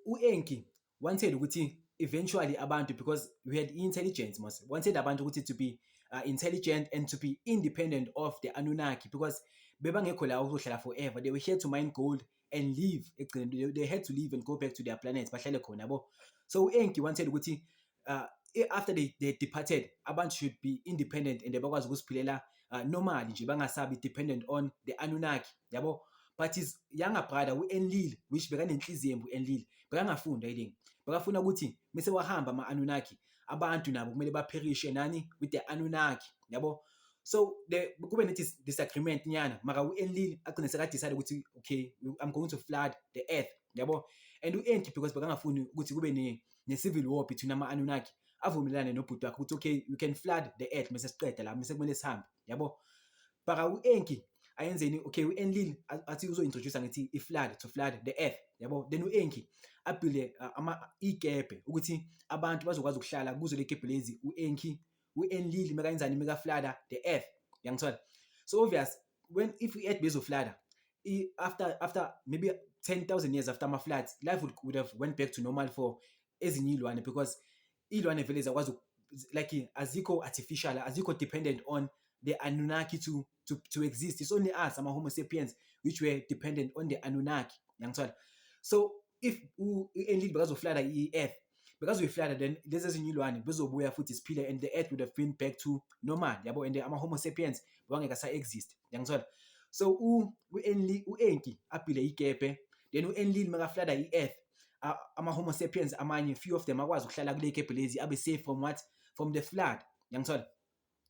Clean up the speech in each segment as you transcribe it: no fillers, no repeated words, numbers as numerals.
u-Enki wanted ukuthi eventually abantu, because we had intelligence mos, wanted abantu ukuthi to be intelligent and to be independent of the Anunnaki, because bebangekho la ukuhlala forever. They were here to mine gold and leave. They had to leave and go back to their planet bahlale khona yabo. So u-Enki wanted ukuthi after they departed, abantu should be independent and bakwazi ukuziphilela normally nje, bangasabi dependent on the Anunnaki yabo. But his younger brother u-Enlil, which bekanenhliziyo embi u-Enlil, bekangafunda ilingi, bekafuna ukuthi mase wahamba ama-Anunnaki, abantu nabo kumele baperishe nani with the Anunnaki yabo. So kube disagreement nyana, mara u-Enlil agcine sekadecide ukuthi okay, I'm going to flood the earth yabo. And u-Enki, because bekangafuni ukuthi kube ne-civil war between ama-Anunnaki, avumelane nobhuti wakhe ukuthi okay, you can flood the earth mase siqeda la, mase kumele sihambe yabo. Baka u-Enki ayenzeni, okay, u-Enlil athi uzo-introduce ngithi i-flood, to flood the earth yabo. Then u-Enki abhile ikebhe ukuthi abantu bazokwazi ukuhlala kuzo le kebhe lezi. U-Enlil mekayenzani meka-flood the earth, yangithola. So obvious, if i-earth bezoflooda after maybe 10,000 years after ama-floods, life would have went back to normal for ezinye iy'lwane, because iy'lwane vele zakwazi like azikho artificial, azikho dependent on the Anunnaki to exist. It's only us, Homo sapiens, which were dependent on the Anunnaki. So if u-Enlil bekazoflooda i-earth, because we flooded, then lezi ezinye iy'lwane bezobuya futhi siphile, and the earth would have been back to normal yabo, and ama-Homo sapiens bangeka sa-exist. So u-Enki abhile ikebhe, then u-Enlil mekaflooda i-earth, ama-Homo sapiens amanye, few of them akwazi ukuhlala kule kebhe lezi, abe safe from the flood.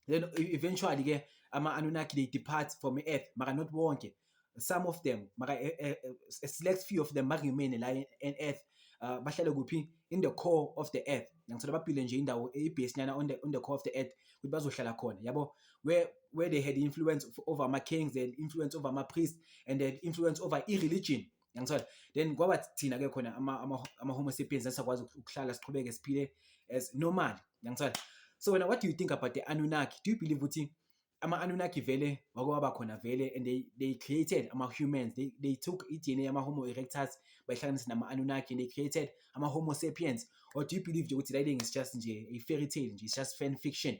Then eventually ke ama-Anunnaki they depart from earth, mara not wonke, some of them, mara a select few of them remain la in earth, bahlale kuphi, in the core of the earth. Babhile nje indawo i-base nyana on the core of the earth ukuthi bazohlala khona yabo, where they had influence over ama-kings, they had influence over ama-priests, and they had influence over i-religion. Then kwaba thina ke khona ama-Homo sapiens asakwazi ukuhlala siqhubeke siphile as normal. So now, what do you think about the Anunnaki? Do you believe ukuthi ama-Anunnaki vele wakwaba khona vele, and they created ama-humans, they took i-DNA ama-Homo erectus bayihlanganisa nama-Anunnaki, and they created ama-Homo sapiens? Or do you believe nje ukuthi that thing is just nje a fairy tale, nje, it's just fan fiction?